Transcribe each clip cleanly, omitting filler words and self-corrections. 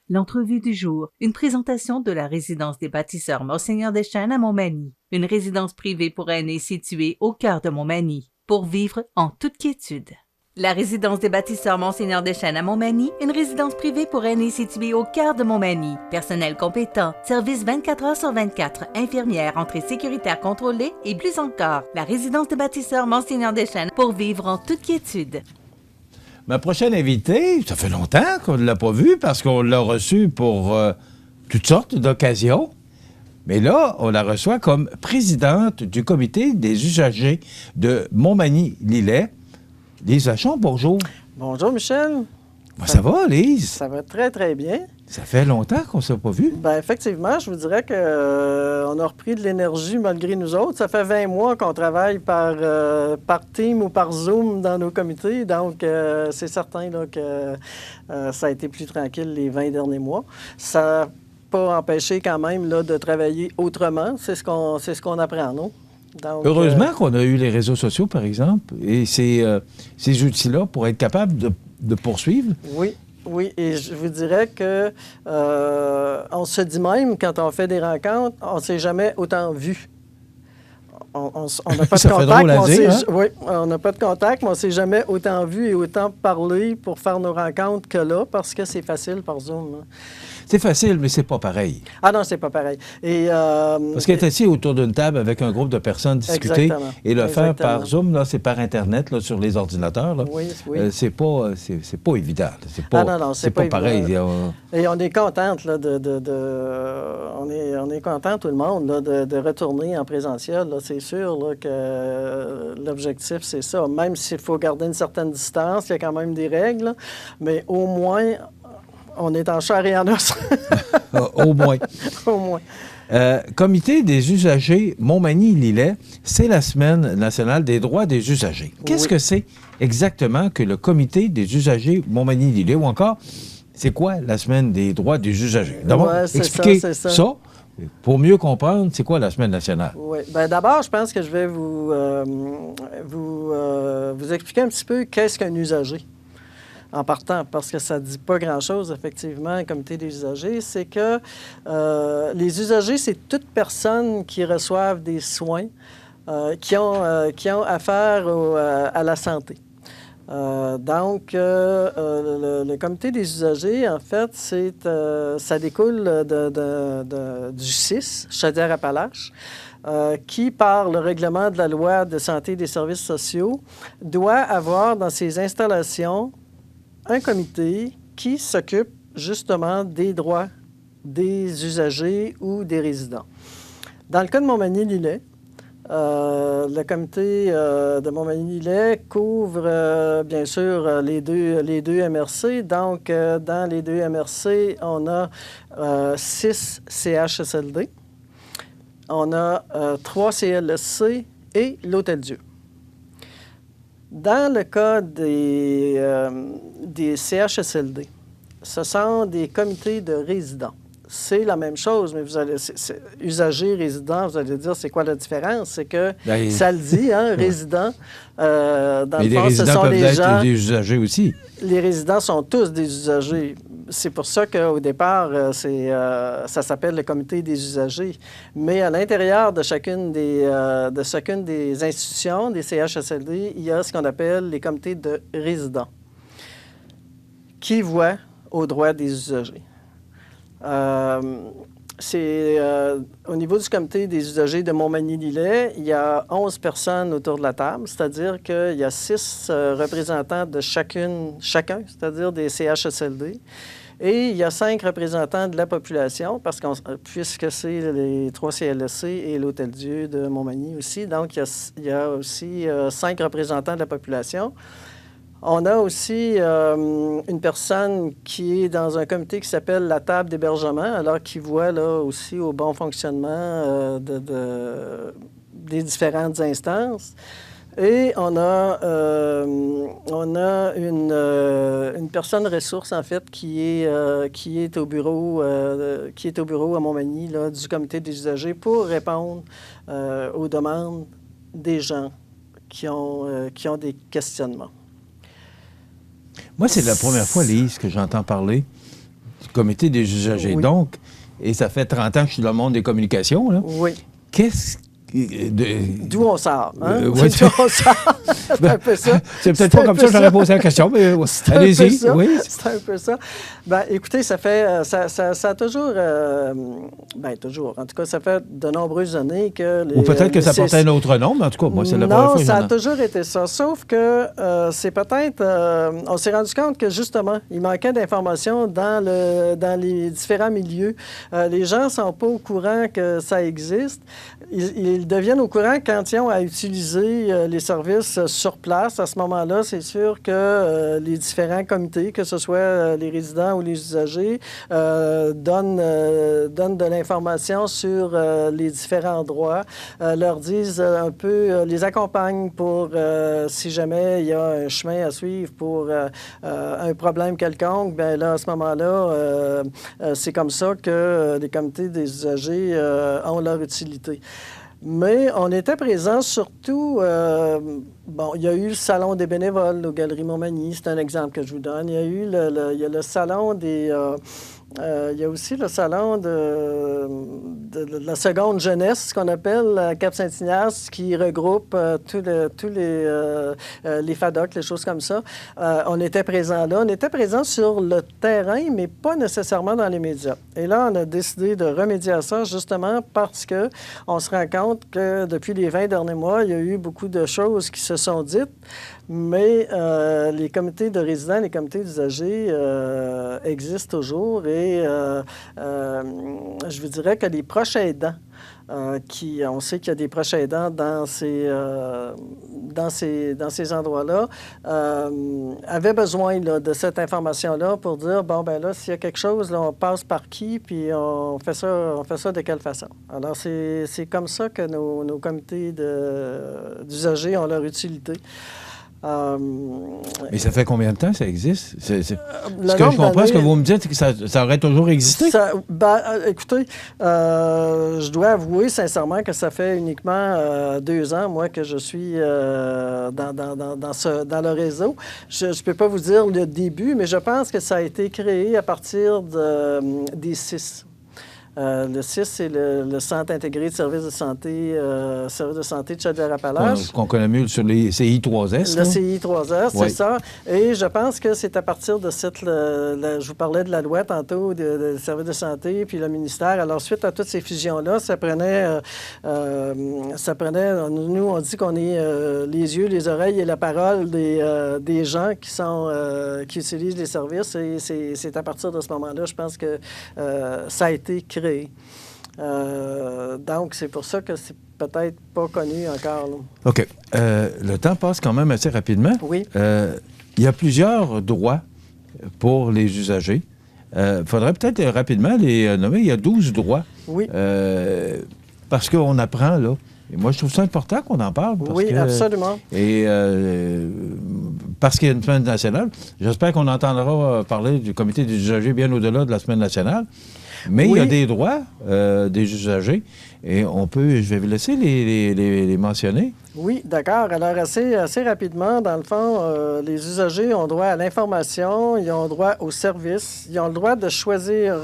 L'entrevue du jour, une présentation de la résidence des bâtisseurs Monseigneur Deschênes à Montmagny, une résidence privée pour aînés située au cœur de Montmagny, pour vivre en toute quiétude. La résidence des bâtisseurs Monseigneur Deschênes à Montmagny, une résidence privée pour aînés située au cœur de Montmagny. Personnel compétent, service 24 heures sur 24, infirmière, entrée sécuritaire contrôlée et plus encore. La résidence des bâtisseurs Monseigneur Deschênes pour vivre en toute quiétude. Ma prochaine invitée, ça fait longtemps qu'on ne l'a pas vue parce qu'on l'a reçue pour toutes sortes d'occasions. Mais là, on la reçoit comme présidente du comité des usagers de Montmagny-Lillet. Lise Vachon, bonjour. Bonjour, Michel. Ça va, Lise? Ça va très, très bien. Ça fait longtemps qu'on ne s'est pas vu. Bien, effectivement, je vous dirais qu'on a repris de l'énergie malgré nous autres. Ça fait 20 mois qu'on travaille par Team ou par Zoom dans nos comités. Donc, c'est certain là, que ça a été plus tranquille les 20 derniers mois. Ça n'a pas empêché quand même là, de travailler autrement. C'est ce qu'on apprend, non? Donc, heureusement qu'on a eu les réseaux sociaux, par exemple, et ces outils-là pour être capable de poursuivre. Oui. Oui, et je vous dirais que on se dit même, quand on fait des rencontres, on ne s'est jamais autant vu. On n'a pas de contact. Oui, on n'a pas de contact, mais on ne s'est jamais autant vu et autant parlé pour faire nos rencontres que là, parce que c'est facile par Zoom. Hein. C'est facile, mais c'est pas pareil. Ah non, c'est pas pareil. Et, parce qu'être assis autour d'une table avec un groupe de personnes discuter et le faire par Zoom, là, c'est par Internet, là, sur les ordinateurs. Là, oui. C'est pas évident. C'est pas, c'est pas pareil. Et on est contente là, on est content tout le monde là, de retourner en présentiel. Là. C'est sûr là, que l'objectif, c'est ça. Même s'il faut garder une certaine distance, il y a quand même des règles, là, mais au moins, on est en chair et en os. Au moins. Au moins. Comité des usagers Montmagny-Lillet, c'est la Semaine nationale des droits des usagers. Qu'est-ce que c'est exactement que le Comité des usagers Montmagny-Lillet ou encore, c'est quoi la Semaine des droits des usagers? D'abord, expliquez ça. Pour mieux comprendre, c'est quoi la Semaine nationale? Oui. Bien, d'abord, je pense que je vais vous expliquer un petit peu qu'est-ce qu'un usager. En partant, parce que ça ne dit pas grand-chose, effectivement, un comité des usagers, c'est que les usagers, c'est toute personne qui reçoivent des soins qui ont affaire à la santé. Donc, le comité des usagers, en fait, ça découle du CIS, Chaudière-Appalaches, qui, par le règlement de la loi de santé et des services sociaux, doit avoir dans ses installations un comité qui s'occupe justement des droits des usagers ou des résidents. Dans le cas de Montmagny-Lillet, le comité de Montmagny-Lillet couvre bien sûr les deux MRC. Donc, dans les deux MRC, on a 6 CHSLD, on a 3 CLSC et l'Hôtel-Dieu. Dans le cas des CHSLD, ce sont des comités de résidents. C'est la même chose, mais vous allez, usagers, résidents, vous allez dire, c'est quoi la différence? C'est que ça le dit, hein, résidents. Dans mais les résidents peuvent être des usagers aussi. Les résidents sont tous des usagers. C'est pour ça qu'au départ, ça s'appelle le comité des usagers. Mais à l'intérieur de chacune des institutions, des CHSLD, il y a ce qu'on appelle les comités de résidents qui voient aux droits des usagers. Au niveau du comité des usagers de Montmagny-Lillet, il y a 11 personnes autour de la table, c'est-à-dire qu'il y a 6 représentants de chacun, c'est-à-dire des CHSLD. Et il y a 5 représentants de la population, puisque c'est les 3 CLSC et l'Hôtel-Dieu de Montmagny aussi. Donc, il y a aussi 5 représentants de la population. On a aussi une personne qui est dans un comité qui s'appelle la table d'hébergement, alors qui voit là aussi au bon fonctionnement des différentes instances. Et on a une personne ressource, en fait, qui est au bureau à Montmagny, là, du comité des usagers pour répondre aux demandes des gens qui ont des questionnements. Moi, c'est la première fois, Lise, que j'entends parler comité des usagers. Oui. Donc, et ça fait 30 ans que je suis dans le monde des communications, là. Oui. Qu'est-ce D'où on sort, hein? ouais. D'où on sort. C'est un peu ça. C'est peut-être pas comme ça que j'aurais posé la question, mais allez-y. Oui. C'est un peu ça. Ben, écoutez, ça fait... Ça a toujours... toujours. En tout cas, ça fait de nombreuses années que... Ou peut-être que ça portait un autre nom, mais en tout cas, moi, c'est la première fois Non, que ça a j'en ai. toujours été ça. Sauf que c'est peut-être... on s'est rendu compte que, justement, il manquait d'informations dans les différents milieux. Les gens ne sont pas au courant que ça existe. Ils deviennent au courant quand ils ont à utiliser les services sur place. À ce moment-là, c'est sûr que les différents comités, que ce soit les résidents ou les usagers, donnent de l'information sur les différents droits, leur disent un peu, les accompagnent pour, si jamais il y a un chemin à suivre pour un problème quelconque, bien là, à ce moment-là, c'est comme ça que les comités des usagers ont leur utilité. Mais on était présents surtout... il y a eu le Salon des bénévoles aux Galeries Montmagny, c'est un exemple que je vous donne. Il y a eu le Salon des... il y a aussi le salon de la seconde jeunesse, ce qu'on appelle à Cap-Saint-Ignace, qui regroupe tous les FADOC, les choses comme ça. On était présents là. On était présents sur le terrain, mais pas nécessairement dans les médias. Et là, on a décidé de remédier à ça, justement parce qu'on se rend compte que depuis les 20 derniers mois, il y a eu beaucoup de choses qui se sont dites, mais les comités de résidents, les comités d'usagers existent toujours et je vous dirais que les proches aidants, on sait qu'il y a des proches aidants dans ces endroits-là, avaient besoin là, de cette information-là pour dire, bon, ben là, s'il y a quelque chose, là, on passe par qui, puis on fait ça de quelle façon. Alors, c'est comme ça que nos comités d'usagers ont leur utilité. Mais ça fait combien de temps que ça existe? Ce que je comprends, ce que vous me dites, c'est que ça aurait toujours existé? Écoutez, je dois avouer sincèrement que ça fait uniquement 2 ans, moi, que je suis dans le réseau. Je ne peux pas vous dire le début, mais je pense que ça a été créé à partir des CIS. Le CIS, c'est le Centre intégré de services de santé de Chaudière-Appalaches. Qu'on connaît mieux sur les CI3S. Le CI3S, oui. c'est ça. Et je pense que c'est à partir de je vous parlais de la loi tantôt, de services de santé, puis le ministère. Alors, suite à toutes ces fusions-là, ça prenait, nous, on dit qu'on est les yeux, les oreilles et la parole des gens qui utilisent les services. Et c'est à partir de ce moment-là, je pense que ça a été créé. Donc, c'est pour ça que c'est peut-être pas connu encore. Là. OK. Le temps passe quand même assez rapidement. Oui. Il y a plusieurs droits pour les usagers. Il faudrait peut-être rapidement les nommer. Il y a 12 droits. Oui. Parce qu'on apprend, là. Et moi, je trouve ça important qu'on en parle. Absolument. Et parce qu'il y a une semaine nationale, j'espère qu'on entendra parler du comité des usagers bien au-delà de la semaine nationale. Mais il y a des droits des usagers et je vais vous laisser les mentionner. Oui, d'accord. Alors, assez rapidement, dans le fond, les usagers ont droit à l'information, ils ont droit au service, ils ont le droit de choisir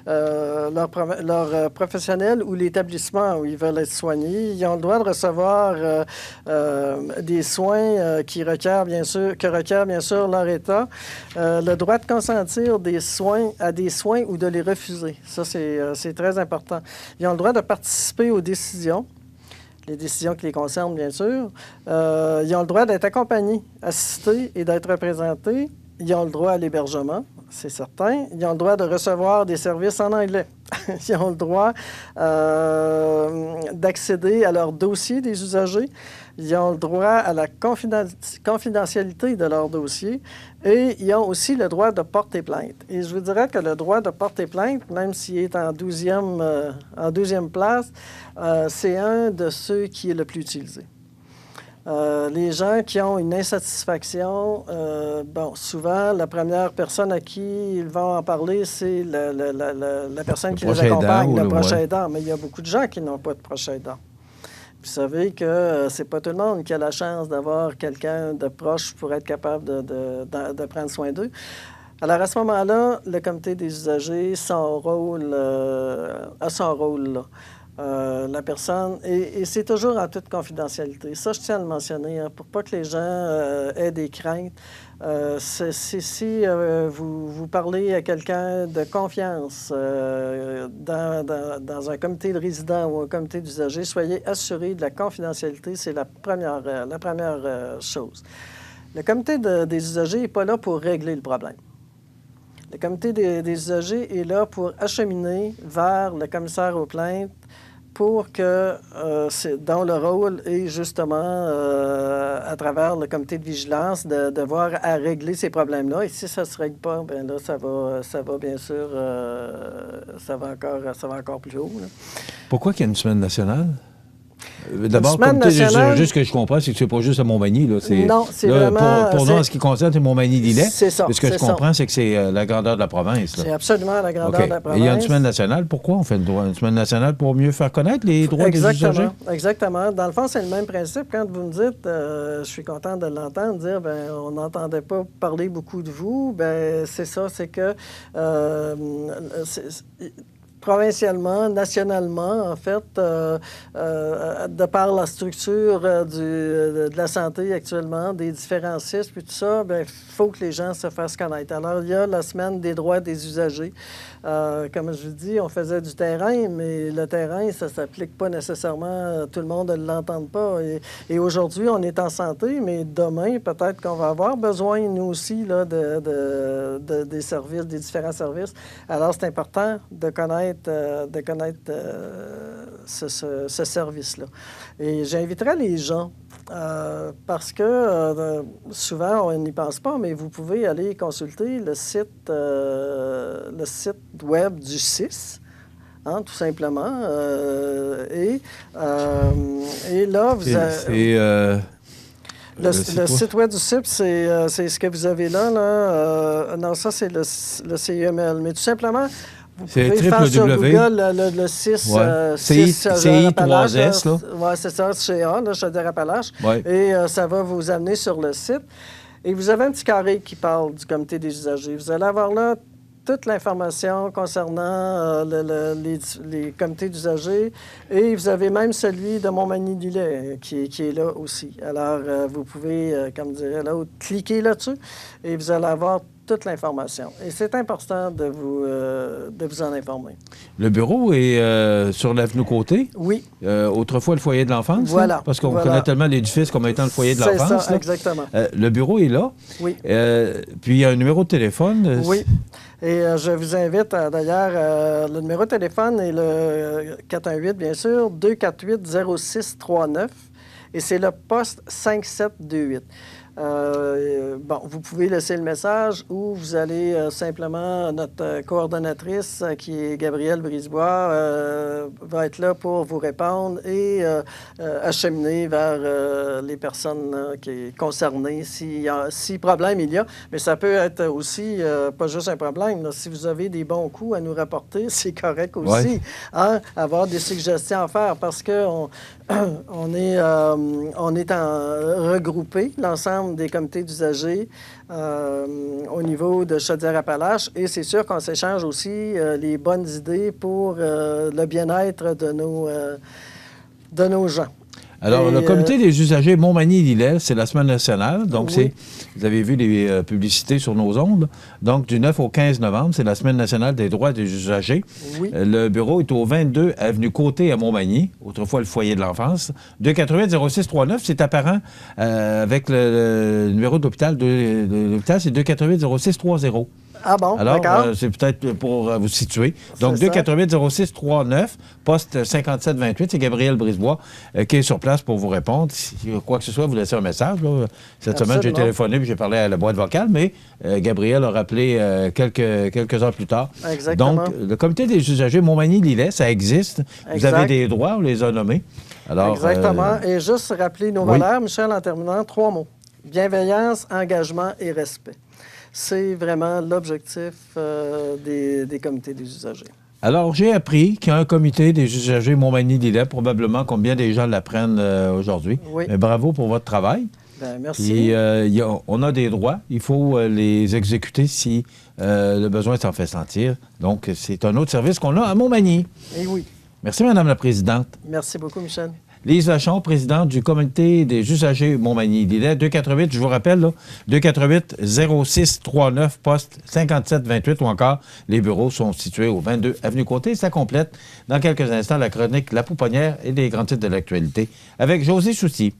leur professionnel ou l'établissement où ils veulent être soignés. Ils ont le droit de recevoir des soins que requiert bien sûr leur État. Le droit de consentir à des soins ou de les refuser. Ça, c'est très important. Ils ont le droit de participer aux décisions. Les décisions qui les concernent, bien sûr. Ils ont le droit d'être accompagnés, assistés et d'être représentés. Ils ont le droit à l'hébergement, c'est certain. Ils ont le droit de recevoir des services en anglais. Ils ont le droit d'accéder à leur dossier des usagers. Ils ont le droit à la confidentialité de leur dossier et ils ont aussi le droit de porter plainte. Et je vous dirais que le droit de porter plainte, même s'il est en 12e place, c'est un de ceux qui est le plus utilisé. Les gens qui ont une insatisfaction, souvent, la première personne à qui ils vont en parler, c'est la personne qui les accompagne, le proche aidant. Mais il y a beaucoup de gens qui n'ont pas de proche aidant. Vous savez que c'est pas tout le monde qui a la chance d'avoir quelqu'un de proche pour être capable de prendre soin d'eux. Alors, à ce moment-là, le comité des usagers a son rôle là. La personne, et c'est toujours en toute confidentialité. Ça, je tiens à le mentionner, hein, pour pas que les gens aient des craintes. Si vous parlez à quelqu'un de confiance dans un comité de résidents ou un comité d'usagers, soyez assurés de la confidentialité. C'est la première chose. Le comité des usagers n'est pas là pour régler le problème. Le comité des usagers est là pour acheminer vers le commissaire aux plaintes pour que, dont le rôle est justement, à travers le comité de vigilance, de voir à régler ces problèmes-là. Et si ça ne se règle pas, bien là, ça va bien sûr, ça va encore plus haut, là. Pourquoi qu'il y a une semaine nationale? D'abord, semaine nationale, juste ce que je comprends, c'est que c'est pas juste à Montmagny. Là, non, c'est là, vraiment... Pour nous, en ce qui concerne, c'est Montmagny-Lillet. C'est ça. Ce que je comprends, c'est que c'est la grandeur de la province. Là. C'est absolument la grandeur de la province. Et il y a une semaine nationale. Pourquoi on fait une semaine nationale? Pour mieux faire connaître les droits des usagers? Exactement. Dans le fond, c'est le même principe. Quand vous me dites, je suis content de l'entendre, dire, bien, on n'entendait pas parler beaucoup de vous, bien, c'est ça, c'est que... provincialement, nationalement, en fait, de par la structure de la santé actuellement, des différents CIS, puis tout ça, bien, il faut que les gens se fassent connaître. Alors, il y a la semaine des droits des usagers. Comme je vous dis, on faisait du terrain, mais le terrain, ça ne s'applique pas nécessairement, tout le monde ne l'entend pas. Et aujourd'hui, on est en santé, mais demain, peut-être qu'on va avoir besoin, nous aussi, là, des services, des différents services. Alors, c'est important de connaître ce service-là. Et j'inviterais les gens, parce que souvent, on n'y pense pas, mais vous pouvez aller consulter le site web du CIS, hein, tout simplement. Et là, vous avez... Le site web du CIP, c'est ce que vous avez là. Non, ça, c'est le CIML. Mais tout simplement... Vous pouvez faire sur Google le 6, ouais. CI3S, là. Oui, c'est ça, CA, là, Chaudière-Appalaches. Ouais. Et ça va vous amener sur le site. Et vous avez un petit carré qui parle du comité des usagers. Vous allez avoir là toute l'information concernant les comités d'usagers. Et vous avez même celui de Montmagny-Lillet qui est là aussi. Alors, vous pouvez, comme dirait l'autre, cliquer là-dessus et vous allez avoir toute l'information. Et c'est important de vous en informer. Le bureau est sur l'avenue Côté. Oui. Autrefois, le foyer de l'enfance. Voilà. Là, parce qu'on connaît tellement l'édifice comme étant le foyer de l'enfance. C'est ça, là. exactement. Le bureau est là. Oui. Puis il y a un numéro de téléphone. Oui. Et je vous invite, d'ailleurs, le numéro de téléphone est le 418, bien sûr, 248-0639. Et c'est le poste 5728. Bon, vous pouvez laisser le message ou vous allez simplement, notre coordonnatrice, qui est Gabrielle Brisebois, va être là pour vous répondre et acheminer vers les personnes concernées si problème il y a. Mais ça peut être aussi pas juste un problème. Là. Si vous avez des bons coups à nous rapporter, c'est correct aussi. Ouais. Hein? Avoir des suggestions à faire parce qu'on est regroupé, l'ensemble des comités d'usagers au niveau de Chaudière-Appalaches et c'est sûr qu'on s'échange aussi les bonnes idées pour le bien-être de nos gens. Alors, le comité des usagers Montmagny-Lillet, c'est la semaine nationale. Donc, oui. Vous avez vu les publicités sur nos ondes. Donc, du 9 au 15 novembre, c'est la semaine nationale des droits des usagers. Oui. Le bureau est au 22 avenue Côté à Montmagny, autrefois le foyer de l'enfance. 248-0639, c'est apparent avec le numéro d'hôpital. L'hôpital, c'est 248-0630. Ah bon, alors, d'accord. C'est peut-être pour vous situer. Donc, 248-0639, poste 5728, c'est Gabrielle Brisebois qui est sur place pour vous répondre. Si quoi que ce soit, vous laissez un message. Là. Cette semaine, j'ai téléphoné et j'ai parlé à la boîte vocale, mais Gabrielle a rappelé quelques heures plus tard. Exactement. Donc, le comité des usagers Montmagny-Lillet, ça existe. Exact. Vous avez des droits, on les a nommés. Alors, exactement. Et juste rappeler nos valeurs, Michel, en terminant, 3 mots. Bienveillance, engagement et respect. C'est vraiment l'objectif des comités des usagers. Alors, j'ai appris qu'il y a un comité des usagers Montmagny-Lillet, probablement combien des gens l'apprennent aujourd'hui. Oui. Mais bravo pour votre travail. Ben, merci. Et on a des droits. Il faut les exécuter si le besoin s'en fait sentir. Donc, c'est un autre service qu'on a à Montmagny. Eh oui. Merci, Mme la Présidente. Merci beaucoup, Michel. Lise Vachon, présidente du comité des usagers Montmagny-Lillet, 248, je vous rappelle, là, 248-0639, poste 5728, ou encore, les bureaux sont situés au 22 Avenue Côté. Ça complète, dans quelques instants, la chronique La Pouponnière et les grands titres de l'actualité avec José Soucy.